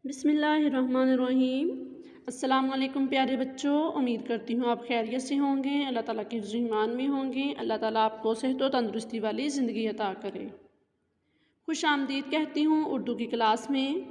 बिस्मिल्लाहिर्रहमानिर्रहीम। अस्सलाम वालेकुम प्यारे बच्चों, उम्मीद करती हूँ आप खैरियत से होंगे, अल्लाह ताला के ईमान में होंगे। अल्लाह ताला आपको सेहत व तंदुरुस्ती वाली ज़िंदगी अता करे। खुश आमदीद कहती हूँ उर्दू की क्लास में।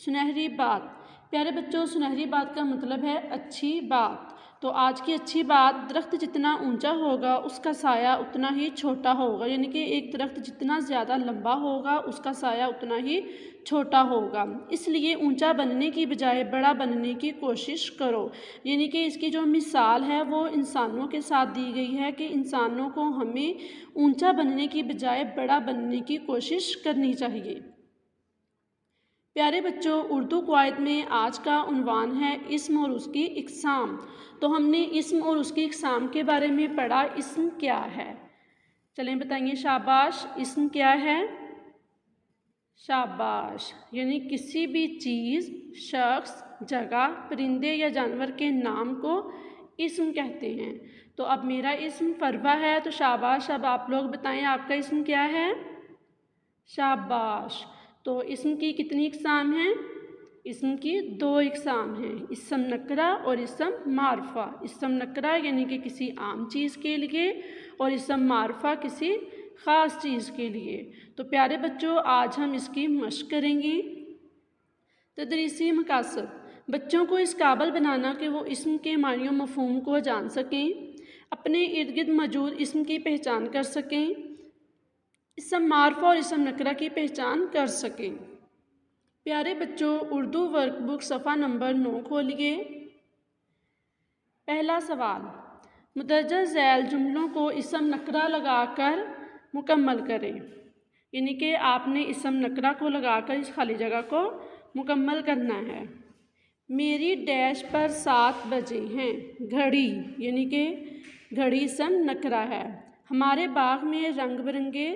सुनहरी बात। प्यारे बच्चों, सुनहरी बात का मतलब है अच्छी बात। तो आज की अच्छी बात, दरख्त जितना ऊंचा होगा उसका साया उतना ही छोटा होगा, यानी कि एक दरख्त जितना ज़्यादा लंबा होगा उसका साया उतना ही छोटा होगा। इसलिए ऊंचा बनने की बजाय बड़ा बनने की कोशिश करो। यानी कि इसकी जो मिसाल है वो इंसानों के साथ दी गई है कि इंसानों को हमें ऊंचा बनने की बजाय बड़ा बनने की कोशिश करनी चाहिए। प्यारे बच्चों, उर्दू क़वायद में आज का उन्वान है इस्म और उसकी इक़साम। तो हमने इस्म और उसकी इक़साम के बारे में पढ़ा। इस्म क्या है? चलें बताइए। शाबाश। इस्म क्या है? शाबाश। यानी किसी भी चीज़, शख्स, जगह, परिंदे या जानवर के नाम को इस्म कहते हैं। तो अब मेरा इस्म फरवा है, तो शाबाश। अब आप लोग बताएं आपका इस्म क्या है? शाबाश। तो इस्म की कितनी इक़साम हैं? इस्म की 2 इक़साम हैं, इस्म नकरा और इस्म मारफा। इस्म नकरा यानी कि किसी आम चीज़ के लिए, और इस्म मारफा किसी ख़ास चीज़ के लिए। तो प्यारे बच्चों, आज हम इसकी मश्क करेंगे। तदरीसी मकासद। बच्चों को इस काबिल बनाना कि वो इस्म के मानी व मफ़हूम को जान सकें, अपने इर्द गिर्द मौजूद इस्म की पहचान कर सकें, इस्म मारफा और इस्म नकरा की पहचान कर सकें। प्यारे बच्चों, उर्दू वर्कबुक सफ़ा नंबर 9 खोलिए। पहला सवाल, मुदर्रज झैल जुमलों को इस्म नकरा लगाकर मुकम्मल करें। यानी कि आपने इस्म नकरा को लगाकर इस खाली जगह को मुकम्मल करना है। मेरी डैश पर 7 बजे हैं। घड़ी यानी कि घड़ी इस्म नकरा है। हमारे बाग में रंग बिरंगे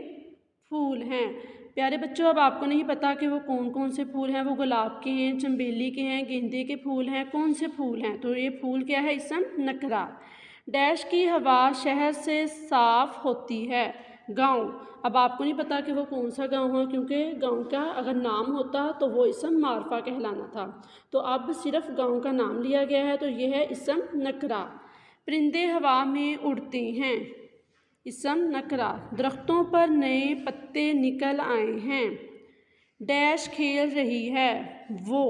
फूल हैं। प्यारे बच्चों, अब आपको नहीं पता कि वो कौन कौन से फूल हैं। वो गुलाब के हैं, चंबेली के हैं, गेंदे के फूल हैं, कौन से फूल हैं? तो ये फूल क्या है? इस्म नकरा। डैश की हवा शहर से साफ़ होती है। गांव। अब आपको नहीं पता कि वो कौन सा गांव है, क्योंकि गांव का अगर नाम होता तो वो इस्म मारफा कहलाना था। तो अब सिर्फ गांव का नाम लिया गया है, तो ये है इस्म नकरा। परिंदे हवा में उड़ते हैं। इस्म नकरा। दरख्तों पर नए पत्ते निकल आए हैं। डैश खेल रही है। वो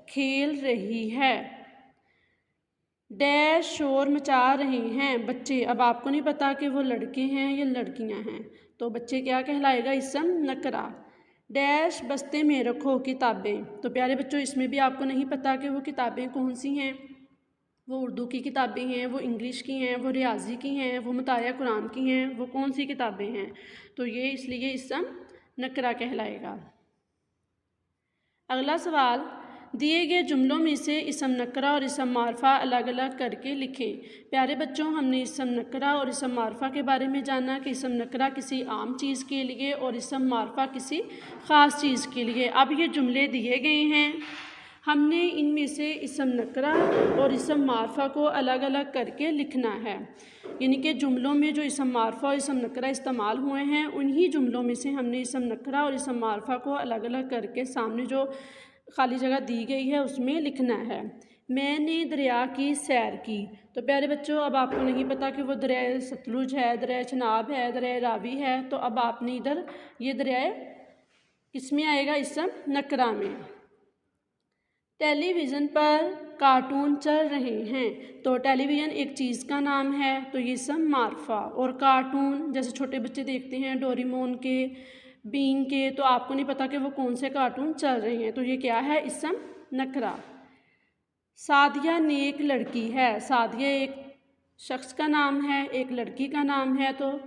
खेल रही है। डैश शोर मचा रहे हैं। बच्चे। अब आपको नहीं पता कि वो लड़के हैं या लड़कियां हैं, तो बच्चे क्या कहलाएगा? इस्म नकरा। डैश बस्ते में रखो किताबें। तो प्यारे बच्चों, इसमें भी आपको नहीं पता कि वो किताबें कौन सी हैं। वो उर्दू की किताबें हैं, वो इंग्लिश की हैं, वो रियाजी की हैं, वो मुताया कुरान की हैं, वो कौन सी किताबें हैं? तो ये इसलिए इस्म नकरा कहलाएगा। अगला सवाल, दिए गए जुमलों में से इस्म नकरा और इस्म मारफा अलग अलग करके लिखें। प्यारे बच्चों, हमने इस्म नकरा और इस्म मारफा के बारे में जाना कि इस्म नकरा किसी आम चीज़ के लिए और इस्म मारफा किसी ख़ास चीज़ के लिए। अब ये जुमले दिए गए हैं, हमने इनमें से इस्म नकरा और इस्म मारफा को अलग अलग करके लिखना है। यानी कि जुमलों में जो इस्म मारफा और इस्म नकरा इस्तेमाल हुए हैं, उन्हीं जुमलों में से हमने इस्म नकरा और इस्म मारफा को अलग अलग करके सामने जो खाली जगह दी गई है उसमें लिखना है। मैंने दरिया की सैर की। तो प्यारे बच्चों, अब आपको नहीं पता कि वो दरिया सतलुज है, दरिया चनाब है, दरिया रावी है। तो अब आपने इधर ये दरिया किस में आएगा? इस्म नकरा में। टेलीविज़न पर कार्टून चल रहे हैं। तो टेलीविज़न एक चीज़ का नाम है, तो ये इस्म मारफा। और कार्टून जैसे छोटे बच्चे देखते हैं डोरेमोन के, बीन के, तो आपको नहीं पता कि वो कौन से कार्टून चल रहे हैं, तो ये क्या है? इस्म नकरा। सादिया नेक लड़की है। सादिया एक शख्स का नाम है, एक लड़की का नाम है। तो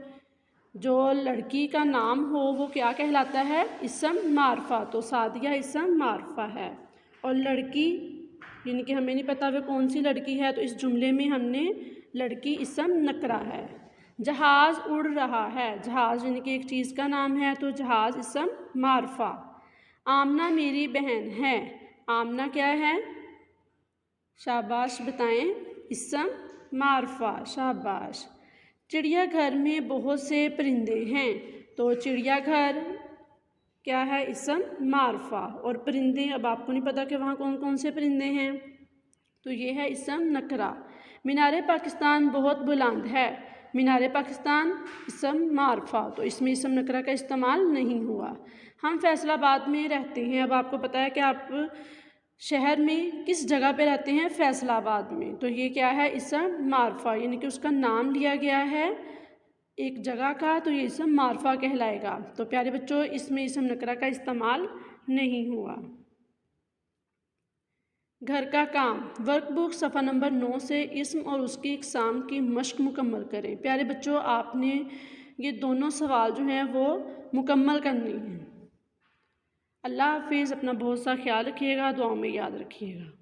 जो लड़की का नाम हो वो क्या कहलाता है? इस्म मारफा। तो सादिया इस्म मारफा है। और लड़की यानी कि हमें नहीं पता वो कौन सी लड़की है, तो इस जुमले में हमने लड़की इस्म नकरा है। जहाज़ उड़ रहा है। जहाज़ यानी कि एक चीज़ का नाम है, तो जहाज़ इस्म मारफा। आमना मेरी बहन है। आमना क्या है? शाबाश बताएं। इस्म मारफा। शाबाश। चिड़ियाघर में बहुत से परिंदे हैं। तो चिड़ियाघर کیا ہے؟ اسم معرفہ۔ اور پرندے، اب آپ کو نہیں پتہ کہ وہاں کون کون سے پرندے ہیں، تو یہ ہے اسم نکرہ۔ مینار پاکستان بہت بلند ہے، مینار پاکستان اسم معرفہ، تو اس میں اسم نکرہ کا استعمال نہیں ہوا۔ ہم فیصل آباد میں رہتے ہیں، اب آپ کو پتہ ہے کہ آپ شہر میں کس جگہ پہ رہتے ہیں؟ فیصل آباد میں، تو یہ کیا ہے؟ اسم معرفہ، یعنی کہ اس کا نام لیا گیا ہے ایک جگہ کا، تو یہ اسم معرفہ کہلائے گا۔ تو پیارے بچوں، اس میں اسم نکرہ کا استعمال نہیں ہوا۔ گھر کا کام، ورک بک صفحہ نمبر 9 سے اسم اور اس کی اقسام کی مشق مکمل کریں۔ پیارے بچوں، آپ نے یہ دونوں سوال جو ہیں وہ مکمل کرنے ہیں۔ اللہ حافظ، اپنا بہت سا خیال رکھیے گا، دعاؤں میں یاد رکھیے گا۔